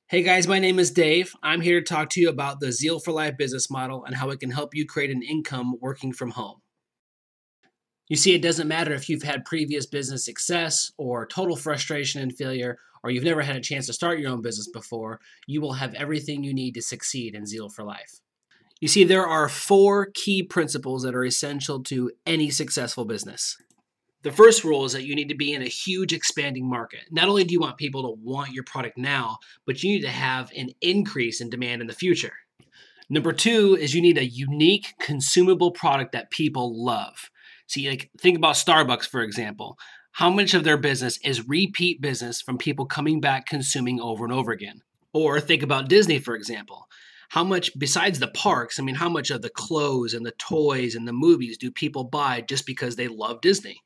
Hey guys, my name is Dave. I'm here to talk to you about the Zeal for Life business model and how it can help you create an income working from home. You see, it doesn't matter if you've had previous business success or total frustration and failure, or you've never had a chance to start your own business before, you will have everything you need to succeed in Zeal for Life. You see, there are 4 key principles that are essential to any successful business. The first rule is that you need to be in a huge expanding market. Not only do you want people to want your product now, but you need to have an increase in demand in the future. Number 2 is you need a unique consumable product that people love. See, think about Starbucks, for example. How much of their business is repeat business from people coming back consuming over and over again? Or think about Disney, for example. How much, besides the parks, how much of the clothes and the toys and the movies do people buy just because they love Disney?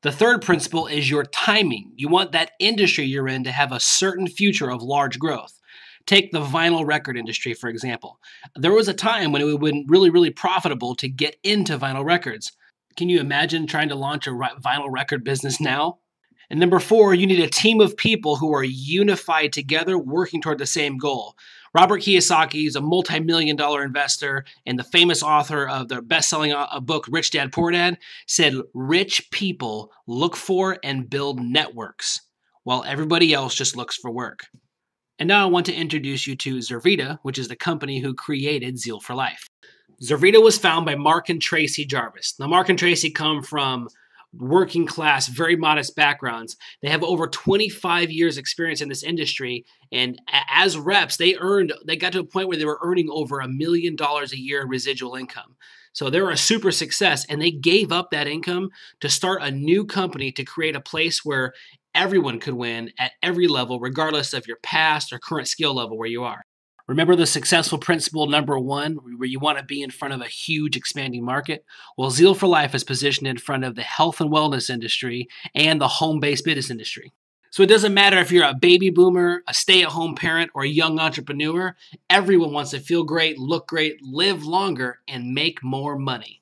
The third principle is your timing. You want that industry you're in to have a certain future of large growth. Take the vinyl record industry, for example. There was a time when it would have been really profitable to get into vinyl records. Can you imagine trying to launch a vinyl record business now? And number 4, you need a team of people who are unified together working toward the same goal. Robert Kiyosaki is a multi-million-dollar investor and the famous author of the best-selling book, Rich Dad, Poor Dad, said rich people look for and build networks, while everybody else just looks for work. And now I want to introduce you to Zervita, which is the company who created Zeal for Life. Zervita was founded by Mark and Tracy Jarvis. Now, Mark and Tracy come from working class, very modest backgrounds. They have over 25 years experience in this industry. And as reps, they got to a point where they were earning over $1 million a year in residual income. So they were a super success, and they gave up that income to start a new company to create a place where everyone could win at every level, regardless of your past or current skill level where you are. Remember the successful principle number 1, where you want to be in front of a huge expanding market? Well, Zeal for Life is positioned in front of the health and wellness industry and the home-based business industry. So it doesn't matter if you're a baby boomer, a stay-at-home parent, or a young entrepreneur, everyone wants to feel great, look great, live longer, and make more money.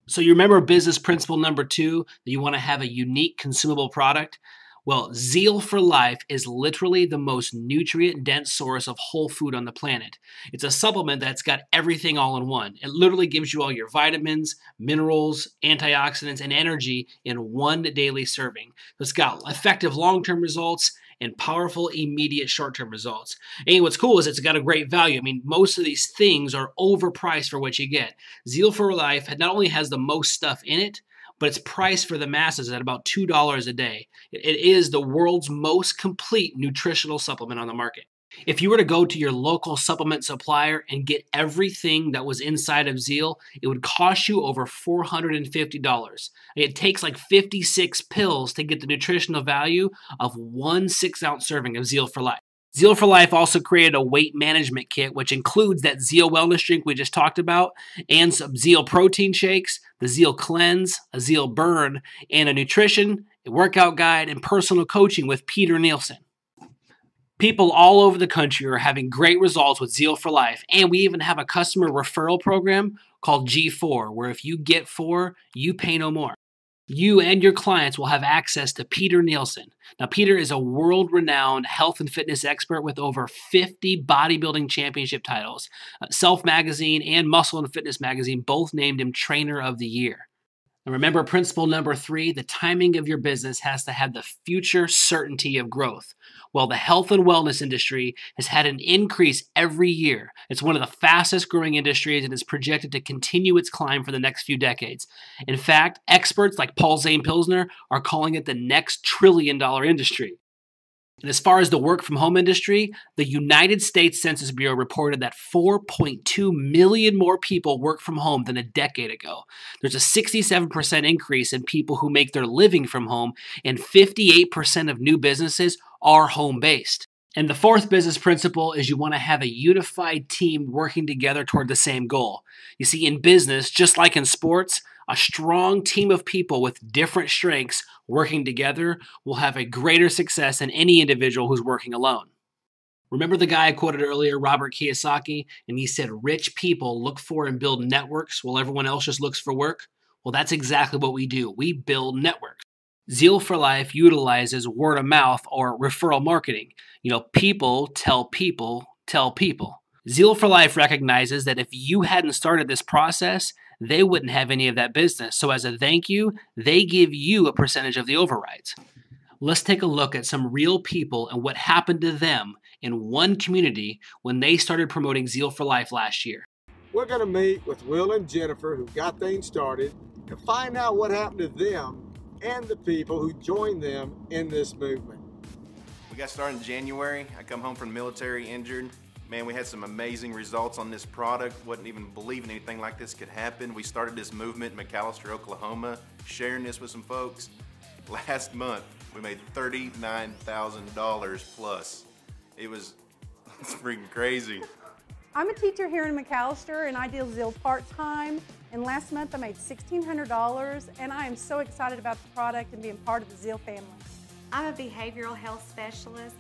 So you remember business principle number 2, that you want to have a unique consumable product? Well, Zeal for Life is literally the most nutrient-dense source of whole food on the planet. It's a supplement that's got everything all in one. It literally gives you all your vitamins, minerals, antioxidants, and energy in one daily serving. It's got effective long-term results and powerful immediate short-term results. And what's cool is it's got a great value. Most of these things are overpriced for what you get. Zeal for Life not only has the most stuff in it, but it's priced for the masses at about $2 a day. It is the world's most complete nutritional supplement on the market. If you were to go to your local supplement supplier and get everything that was inside of Zeal, it would cost you over $450. It takes like 56 pills to get the nutritional value of 1 6-ounce serving of Zeal for Life. Zeal for Life also created a weight management kit, which includes that Zeal wellness drink we just talked about, and some Zeal protein shakes, the Zeal cleanse, a Zeal burn, and a nutrition, a workout guide, and personal coaching with Peter Nielsen. People all over the country are having great results with Zeal for Life, and we even have a customer referral program called G4, where if you get 4, you pay no more. You and your clients will have access to Peter Nielsen. Now, Peter is a world-renowned health and fitness expert with over 50 bodybuilding championship titles. Self Magazine and Muscle and Fitness Magazine both named him Trainer of the Year. And remember principle number 3, the timing of your business has to have the future certainty of growth. Well, the health and wellness industry has had an increase every year. It's one of the fastest growing industries and is projected to continue its climb for the next few decades. In fact, experts like Paul Zane Pilsner are calling it the next trillion-dollar industry. And as far as the work from home industry, the United States Census Bureau reported that 4.2 million more people work from home than a decade ago. There's a 67% increase in people who make their living from home, and 58% of new businesses are home-based. And the 4th business principle is you want to have a unified team working together toward the same goal. You see, in business, just like in sports, a strong team of people with different strengths working together will have a greater success than any individual who's working alone. Remember the guy I quoted earlier, Robert Kiyosaki, and he said rich people look for and build networks while everyone else just looks for work? Well, that's exactly what we do. We build networks. Zeal for Life utilizes word of mouth or referral marketing. People tell people tell people. Zeal for Life recognizes that if you hadn't started this process, they wouldn't have any of that business. So as a thank you, they give you a percentage of the overrides. Let's take a look at some real people and what happened to them in one community when they started promoting Zeal for Life last year. We're going to meet with Will and Jennifer, who got things started, to find out what happened to them and the people who joined them in this movement. We got started in January. I come home from the military injured. Man, we had some amazing results on this product. Wasn't even believing anything like this could happen. We started this movement in McAlester, Oklahoma, sharing this with some folks. Last month, we made $39,000 plus. It's freaking crazy. I'm a teacher here in McAlester and I deal Zeal part-time. And last month I made $1,600 and I am so excited about the product and being part of the Zeal family. I'm a behavioral health specialist,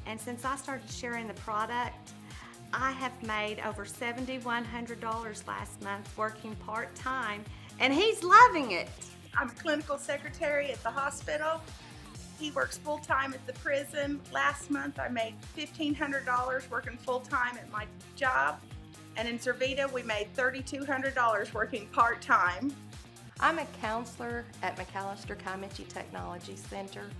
and since I started sharing the product, I have made over $7,100 last month working part-time, and he's loving it. I'm a clinical secretary at the hospital. He works full-time at the prison. Last month I made $1,500 working full-time at my job, and in Zervita we made $3,200 working part-time. I'm a counselor at McAlester Comanche Technology Center,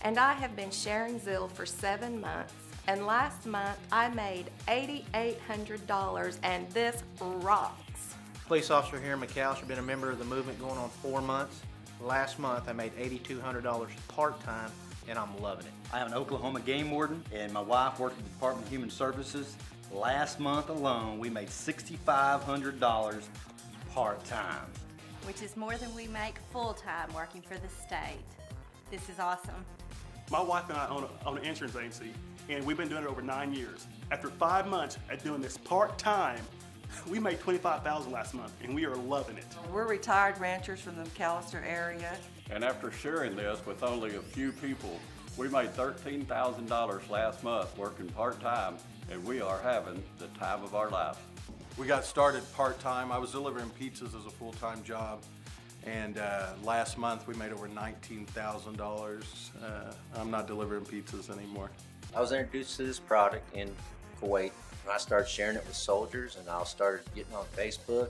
and I have been sharing Zeal for 7 months, and last month I made $8,800, and this rocks. Police officer here in McAlester, been a member of the movement going on 4 months. Last month I made $8,200 part-time, and I'm loving it. I am an Oklahoma game warden, and my wife works at the Department of Human Services. Last month alone, we made $6,500 part-time. Which is more than we make full-time working for the state. This is awesome. My wife and I own an insurance agency, and we've been doing it over 9 years. After 5 months at doing this part-time, we made $25,000 last month, and we are loving it. We're retired ranchers from the McAlester area. And after sharing this with only a few people, we made $13,000 last month working part-time, and we are having the time of our life. We got started part-time. I was delivering pizzas as a full-time job, and last month we made over $19,000. I'm not delivering pizzas anymore. I was introduced to this product in Kuwait. I started sharing it with soldiers, and I started getting on Facebook,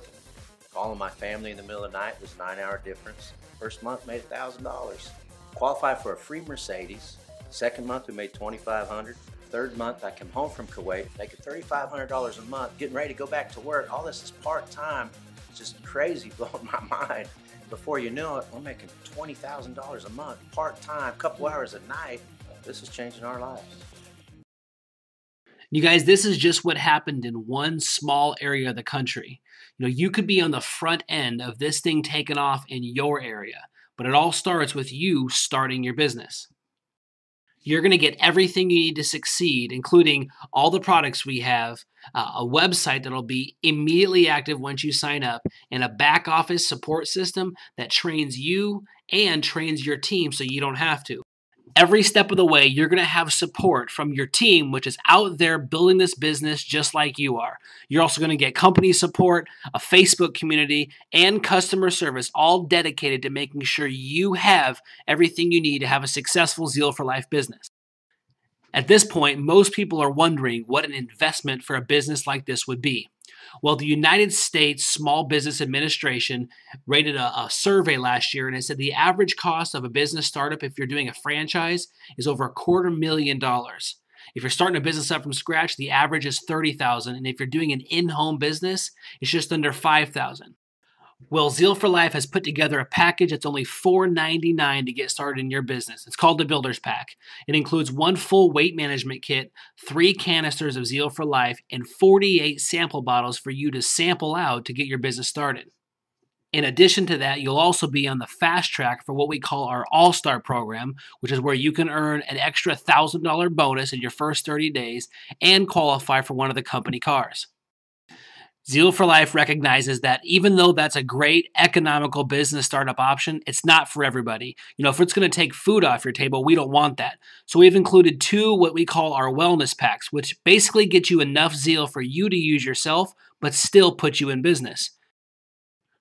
calling my family in the middle of the night. It was a 9-hour difference. First month made $1,000. Qualified for a free Mercedes. Second month we made $2,500. Third month I come home from Kuwait, making $3,500 a month, getting ready to go back to work. All this is part-time. It's just crazy, blowing my mind. Before you know it, we're making $20,000 a month, part-time, couple hours a night. This is changing our lives. You guys, this is just what happened in one small area of the country. You could be on the front end of this thing taking off in your area, but it all starts with you starting your business. You're going to get everything you need to succeed, including all the products we have, a website that'll be immediately active once you sign up, and a back office support system that trains you and trains your team so you don't have to. Every step of the way, you're going to have support from your team, which is out there building this business just like you are. You're also going to get company support, a Facebook community, and customer service, all dedicated to making sure you have everything you need to have a successful Zeal for Life business. At this point, most people are wondering what an investment for a business like this would be. Well, the United States Small Business Administration rated a survey last year, and it said the average cost of a business startup, if you're doing a franchise, is over $250,000. If you're starting a business up from scratch, the average is $30,000, and if you're doing an in-home business, it's just under $5,000. Well, Zeal for Life has put together a package that's only $4.99 to get started in your business. It's called the Builder's Pack. It includes 1 full weight management kit, 3 canisters of Zeal for Life, and 48 sample bottles for you to sample out to get your business started. In addition to that, you'll also be on the fast track for what we call our All-Star program, which is where you can earn an extra $1,000 bonus in your first 30 days and qualify for one of the company cars. Zeal for Life recognizes that even though that's a great economical business startup option, it's not for everybody. If it's going to take food off your table, we don't want that. So we've included 2 what we call our wellness packs, which basically get you enough Zeal for you to use yourself, but still put you in business.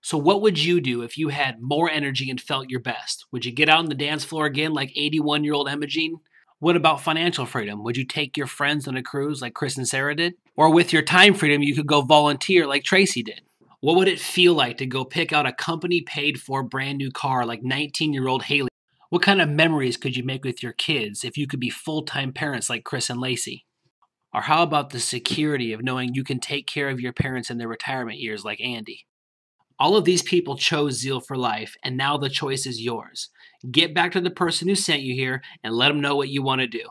So what would you do if you had more energy and felt your best? Would you get out on the dance floor again like 81-year-old Imogene? What about financial freedom? Would you take your friends on a cruise like Chris and Sarah did? Or with your time freedom, you could go volunteer like Tracy did? What would it feel like to go pick out a company paid for brand new car like 19-year-old Haley? What kind of memories could you make with your kids if you could be full-time parents like Chris and Lacey? Or how about the security of knowing you can take care of your parents in their retirement years like Andy? All of these people chose Zeal for Life, and now the choice is yours. Get back to the person who sent you here and let them know what you want to do.